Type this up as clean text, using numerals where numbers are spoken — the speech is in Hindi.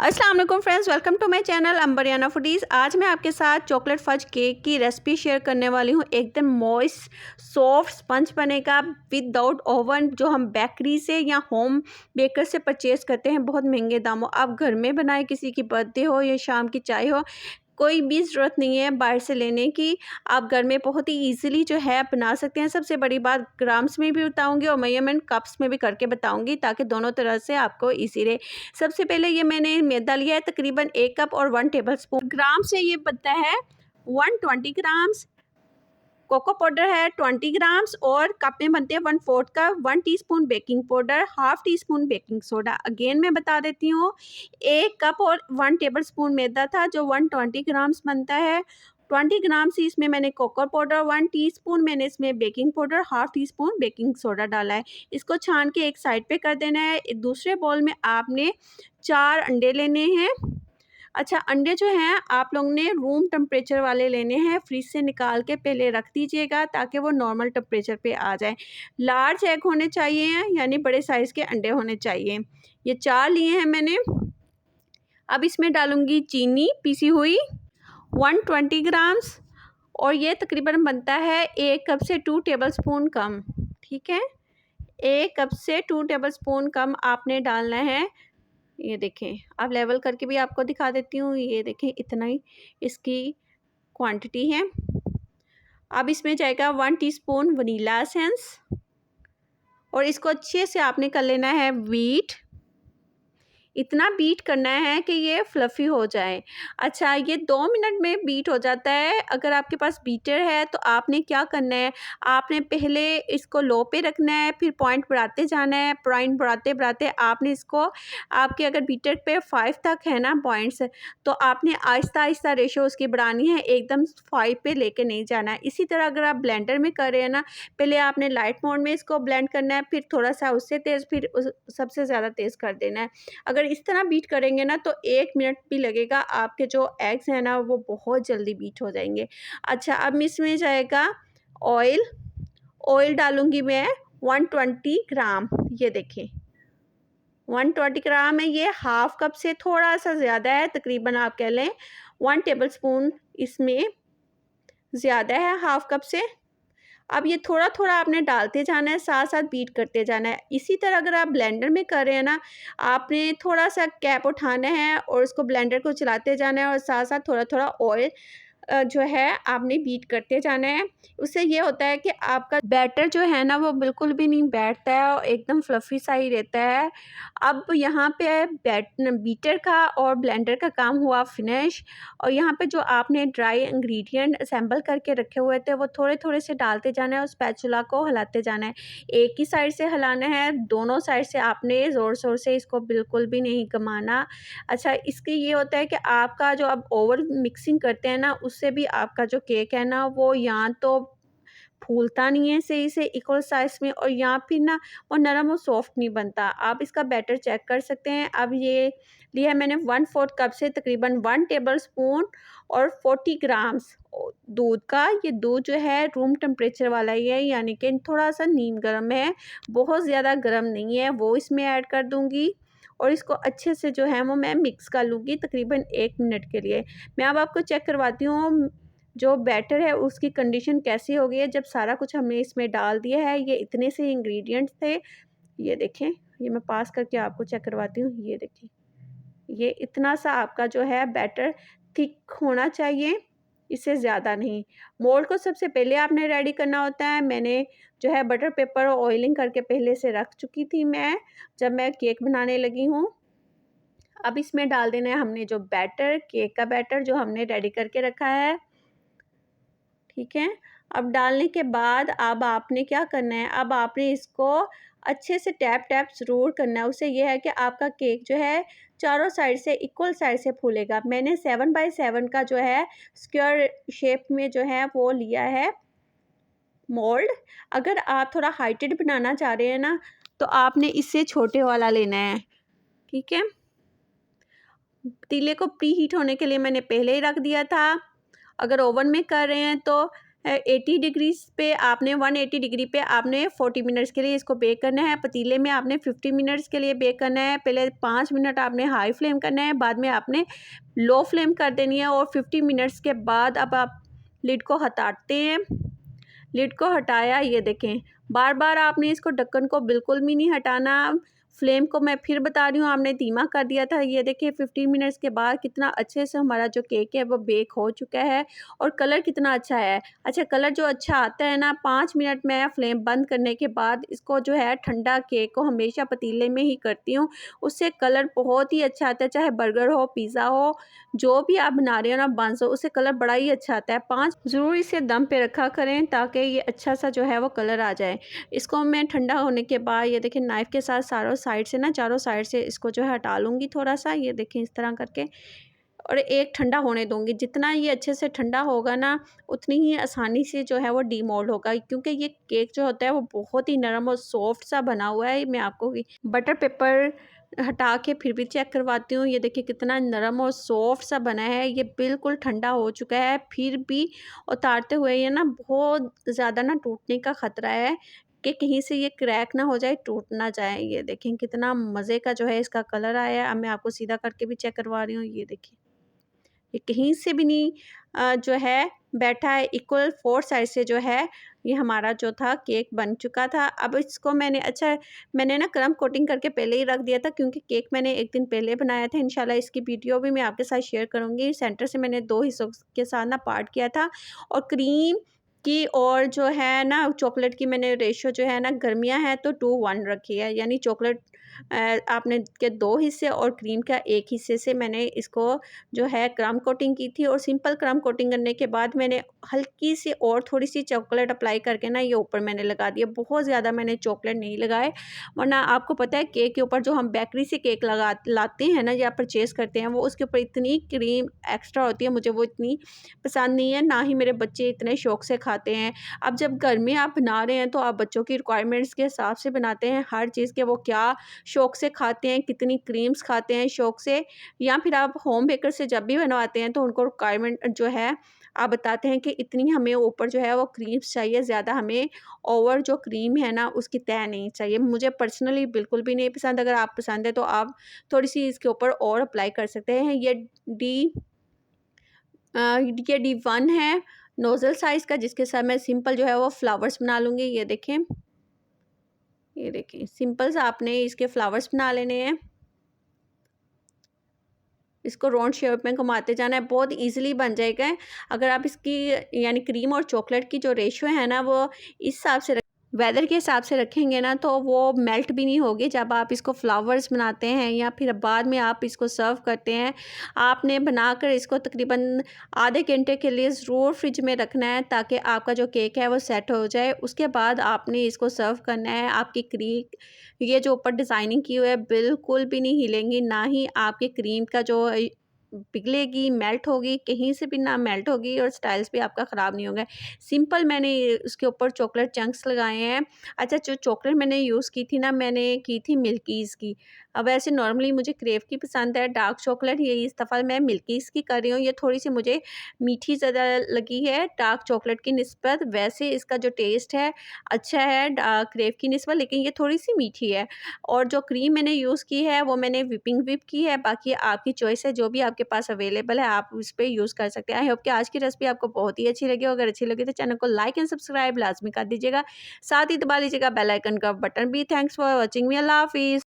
अस्सलाम वालेकुम friends, welcome to my channel Ambriana foodies. आज मैं आपके साथ चॉकलेट फज केक की रेसिपी शेयर करने वाली हूँ। एकदम मॉइस्ट सॉफ्ट स्पंज बनेगा विदाउट ओवन, जो हम बेकरी से या होम बेकर से परचेज़ करते हैं बहुत महंगे दामों। आप घर में बनाए, किसी की बर्थडे हो या शाम की चाय हो, कोई भी ज़रूरत नहीं है बाहर से लेने की। आप घर में बहुत ही ईज़िली जो है बना सकते हैं। सबसे बड़ी बात, ग्राम्स में भी बताऊंगी और मेजरमेंट कप्स में भी करके बताऊंगी, ताकि दोनों तरह से आपको ईजी रहे। सबसे पहले ये मैंने मैदा लिया है तकरीबन 1 कप और 1 टेबलस्पून। ग्राम से ये बनता है 120 ग्राम्स। कोको पाउडर है 20 ग्राम्स और कप में बनते हैं 1/4 cup. 1 teaspoon baking powder, half tea spoon baking soda. Again मैं बता देती हूँ, 1 कप और 1 टेबलस्पून मैदा था जो 120 ग्राम्स बनता है। 20 ग्राम्स ही इसमें मैंने कोको पाउडर, 1 टीस्पून मैंने इसमें baking powder, half tea spoon baking soda डाला है। इसको छान के एक साइड पे कर देना है। दूसरे बाउल में आपने 4 अंडे लेने हैं। अच्छा, अंडे जो हैं आप लोगों ने रूम टेम्परेचर वाले लेने हैं। फ्रिज से निकाल के पहले रख दीजिएगा ताकि वो नॉर्मल टेम्परेचर पे आ जाए। लार्ज एग होने चाहिए, यानी बड़े साइज़ के अंडे होने चाहिए। ये 4 लिए हैं मैंने। अब इसमें डालूंगी चीनी पीसी हुई 120 ग्राम्स, और ये तकरीबन बनता है 1 कप से 2 टेबलस्पून कम। ठीक है, 1 कप से 2 टेबलस्पून कम आपने डालना है। ये देखें, अब लेवल करके भी आपको दिखा देती हूँ। ये देखें, इतना ही इसकी क्वांटिटी है। अब इसमें जाएगा 1 टीस्पून वनीला एसेंस, और इसको अच्छे से आपने कर लेना है बीट। इतना बीट करना है कि ये फ्लफ़ी हो जाए। अच्छा, ये 2 मिनट में बीट हो जाता है। अगर आपके पास बीटर है तो आपने क्या करना है, आपने पहले इसको लो पे रखना है, फिर पॉइंट बढ़ाते जाना है। पॉइंट बढ़ाते बढ़ाते आपने इसको, आपके अगर बीटर पे 5 तक है ना पॉइंट्स, तो आपने आहिस्ता आहिस्ता रेशो उसकी बढ़ानी है, एकदम 5 पे लेके नहीं जाना है। इसी तरह अगर आप ब्लेंडर में कर रहे हैं ना, पहले आपने लाइट मोड में इसको ब्लेंड करना है, फिर थोड़ा सा उससे तेज़, फिर सबसे ज़्यादा तेज़ कर देना है। अगर इस तरह बीट करेंगे ना तो 1 मिनट भी लगेगा, आपके जो एग्स हैं ना वो बहुत जल्दी बीट हो जाएंगे। अच्छा, अब इसमें जाएगा ऑयल। ऑयल डालूंगी मैं 120 ग्राम। ये देखें, 120 ग्राम है। ये हाफ कप से थोड़ा सा ज़्यादा है, तकरीबन आप कह लें 1 टेबलस्पून इसमें ज़्यादा है हाफ कप से। अब ये थोड़ा थोड़ा आपने डालते जाना है, साथ साथ बीट करते जाना है। इसी तरह अगर आप ब्लेंडर में कर रहे हैं ना, आपने थोड़ा सा कैप उठाना है और उसको ब्लेंडर को चलाते जाना है, और साथ साथ थोड़ा थोड़ा ऑयल जो है आपने बीट करते जाना है। उससे ये होता है कि आपका बैटर जो है ना वो बिल्कुल भी नहीं बैठता है और एकदम फ्लफ़ी सा ही रहता है। अब यहाँ पे बीटर का और ब्लेंडर का काम हुआ फिनिश, और यहाँ पे जो आपने ड्राई इंग्रेडिएंट असेंबल करके रखे हुए थे वो थोड़े थोड़े से डालते जाना है और स्पैचुला को हिलाते जाना है। एक ही साइड से हिलाना है, दोनों साइड से आपने ज़ोर ज़ोर से इसको बिल्कुल भी नहीं घुमाना। अच्छा, इसके ये होता है कि आपका जो आप ओवर मिक्सिंग करते हैं ना, उससे भी आपका जो केक है ना वो या तो फूलता नहीं है सही से इक्वल साइज़ में, और या फिर ना वो नरम और सॉफ्ट नहीं बनता। आप इसका बैटर चेक कर सकते हैं। अब ये लिया है मैंने 1/4 कप से तकरीबन 1 टेबलस्पून और 40 ग्राम्स दूध का। ये दूध जो है रूम टेम्परेचर वाला ही है, यानी कि थोड़ा सा नीम गर्म है, बहुत ज़्यादा गर्म नहीं है। वो इसमें ऐड कर दूँगी और इसको अच्छे से जो है वो मैं मिक्स कर लूँगी तकरीबन 1 मिनट के लिए। मैं अब आपको चेक करवाती हूँ जो बैटर है उसकी कंडीशन कैसी हो गई है जब सारा कुछ हमने इसमें डाल दिया है। ये इतने से इंग्रेडिएंट्स थे। ये देखें, ये मैं पास करके आपको चेक करवाती हूँ। ये देखिए, ये इतना सा आपका जो है बैटर थिक होना चाहिए, इससे ज़्यादा नहीं। मोल्ड को सबसे पहले आपने रेडी करना होता है। मैंने जो है बटर पेपर और ऑयलिंग करके पहले से रख चुकी थी मैं, जब मैं केक बनाने लगी हूँ। अब इसमें डाल देना है हमने जो बैटर, केक का बैटर जो हमने रेडी करके रखा है। ठीक है, अब डालने के बाद अब आपने क्या करना है, अब आपने इसको अच्छे से टैप टैप ज़रूर करना है। उससे ये है कि आपका केक जो है चारों साइड से इक्वल साइड से फूलेगा। मैंने 7x7 का जो है स्क्वायर शेप में जो है वो लिया है मोल्ड। अगर आप थोड़ा हाइटेड बनाना चाह रहे हैं ना, तो आपने इससे छोटे वाला लेना है। ठीक है, पतीले को प्री हीट होने के लिए मैंने पहले ही रख दिया था। अगर ओवन में कर रहे हैं तो 80 डिग्रीज पे आपने 180 डिग्री पे आपने 40 मिनट्स के लिए इसको बेक करना है। पतीले में आपने 50 मिनट्स के लिए बेक करना है। पहले 5 मिनट आपने हाई फ्लेम करना है, बाद में आपने लो फ्लेम कर देनी है और 50 मिनट्स के बाद अब आप लिड को हटाते हैं। लिड को हटाया, ये देखें, बार बार आपने इसको ढक्कन को बिल्कुल भी नहीं हटाना। फ्लेम को मैं फिर बता रही हूँ, आपने धीमा कर दिया था। ये देखिए 15 मिनट्स के बाद कितना अच्छे से हमारा जो केक है वो बेक हो चुका है और कलर कितना अच्छा है। अच्छा, कलर जो अच्छा आता है ना, 5 मिनट में फ्लेम बंद करने के बाद इसको जो है ठंडा केक को हमेशा पतीले में ही करती हूँ, उससे कलर बहुत ही अच्छा आता है। चाहे बर्गर हो, पिज़्ज़ा हो, जो भी आप बना रहे हो ना, बंस हो, उससे कलर बड़ा ही अच्छा आता है। 5 ज़रूर इसे दम पे रखा करें ताकि ये अच्छा सा जो है वो कलर आ जाए। इसको मैं ठंडा होने के बाद ये देखिए नाइफ़ के साथ चारों साइड से इसको जो है हटा लूँगी थोड़ा-सा, ये देखें इस तरह करके, और एक ठंडा होने दूँगी। जितना ये अच्छे से ठंडा होगा ना, उतनी ही आसानी से जो है वो डीमोल्ड होगा, क्योंकि ये केक जो होता है वो बहुत ही नरम और सॉफ्ट सा बना हुआ है। मैं आपको बटर पेपर हटा के फिर भी चेक करवाती हूँ। ये देखिए कितना नरम और सॉफ्ट सा बना है। ये बिल्कुल ठंडा हो चुका है, फिर भी उतारते हुए ये ना बहुत ज़्यादा ना टूटने का ख़तरा है कि कहीं से ये क्रैक ना हो जाए, टूट ना जाए। ये देखें कितना मज़े का जो है इसका कलर आया है। अब मैं आपको सीधा करके भी चेक करवा रही हूँ, ये देखिए। ये कहीं से भी नहीं जो है बैठा है, इक्वल 4 साइड से जो है ये हमारा जो था केक बन चुका था। अब इसको मैंने ना क्रम्ब कोटिंग करके पहले ही रख दिया था, क्योंकि केक मैंने एक दिन पहले बनाया था। इंशाल्लाह इसकी वीडियो भी मैं आपके साथ शेयर करूँगी। सेंटर से मैंने 2 हिस्सों के साथ ना पार्ट किया था, और क्रीम की और जो है ना चॉकलेट की मैंने रेशियो जो है ना, गर्मियाँ हैं तो 2:1 रखी है, यानी चॉकलेट आपने के 2 हिस्से और क्रीम का 1 हिस्से से मैंने इसको जो है क्रम्ब कोटिंग की थी। और सिंपल क्रम्ब कोटिंग करने के बाद मैंने हल्की सी और थोड़ी-सी चॉकलेट अप्लाई करके ना ये ऊपर मैंने लगा दिया। बहुत ज़्यादा मैंने चॉकलेट नहीं लगाए, वरना आपको पता है केक के ऊपर जो हम बेकरी से केक लाते हैं ना या परचेज़ करते हैं, वो उसके ऊपर इतनी क्रीम एक्स्ट्रा होती है, मुझे वो इतनी पसंद नहीं है, ना ही मेरे बच्चे इतने शौक से खाते हैं। अब जब घर में आप बना रहे हैं तो आप बच्चों की रिक्वायरमेंट्स के हिसाब से बनाते हैं, हर चीज़ के वो क्या शौक से खाते हैं, कितनी क्रीम्स खाते हैं शौक से, या फिर आप होम बेकर से जब भी बनवाते हैं तो उनको रिक्वायरमेंट जो है आप बताते हैं कि इतनी हमें ऊपर जो है वो क्रीम्स चाहिए, ज़्यादा हमें ओवर जो क्रीम है ना उसकी तह नहीं चाहिए। मुझे पर्सनली बिल्कुल भी नहीं पसंद। अगर आप पसंद है तो आप थोड़ी-सी इसके ऊपर और अप्लाई कर सकते हैं। डी ये D1 है नोज़ल साइज़ का, जिसके साथ मैं सिंपल जो है वो फ्लावर्स बना लूँगी। ये देखें, ये देखिए सिंपल सा आपने इसके फ्लावर्स बना लेने हैं। इसको राउंड शेप में घुमाते जाना है, बहुत ईज़िली बन जाएगा। अगर आप इसकी यानी क्रीम और चॉकलेट की जो रेशियो है ना वो इस हिसाब से वेदर के हिसाब से रखेंगे ना, तो वो मेल्ट भी नहीं होगी जब आप इसको फ्लावर्स बनाते हैं या फिर बाद में आप इसको सर्व करते हैं। आपने बनाकर इसको तकरीबन आधे घंटे के लिए ज़रूर फ्रिज में रखना है, ताकि आपका जो केक है वो सेट हो जाए। उसके बाद आपने इसको सर्व करना है। आपकी ये जो ऊपर डिज़ाइनिंग की हुई है बिल्कुल भी नहीं हिलेंगी, ना ही आपकी क्रीम का जो पिघलेगी, मेल्ट होगी, कहीं से भी ना मेल्ट होगी, और स्टाइल्स भी आपका ख़राब नहीं होगा। सिंपल मैंने उसके ऊपर चॉकलेट चंक्स लगाए हैं। अच्छा, जो चॉकलेट मैंने यूज़ की थी ना, मैंने की थी मिल्कीज़ की। अब वैसे नॉर्मली मुझे क्रेव की पसंद है डार्क चॉकलेट, ये इस दफ़ा मैं मिल्कीज़ की कर रही हूँ। ये थोड़ी-सी मुझे मीठी ज़्यादा लगी है डार्क चॉकलेट की निस्बत। वैसे इसका जो टेस्ट है अच्छा है क्रेव की निस्बत, लेकिन ये थोड़ी-सी मीठी है। और जो क्रीम मैंने यूज़ की है वो मैंने व्हिपिंग व्हिप की है। बाकी आपकी चॉइस है, जो भी आपके पास अवेलेबल है आप उस पे यूज़ कर सकते हैं। आई होप कि आज की रेसिपी आपको बहुत ही अच्छी लगी हो। अगर अच्छी लगी तो चैनल को लाइक एंड सब्सक्राइब लाज़मी कर दीजिएगा। साथ ही दबा लीजिएगा बेल आइकन का बटन भी। Thanks for watching me. अल्लाह हाफ़िज़।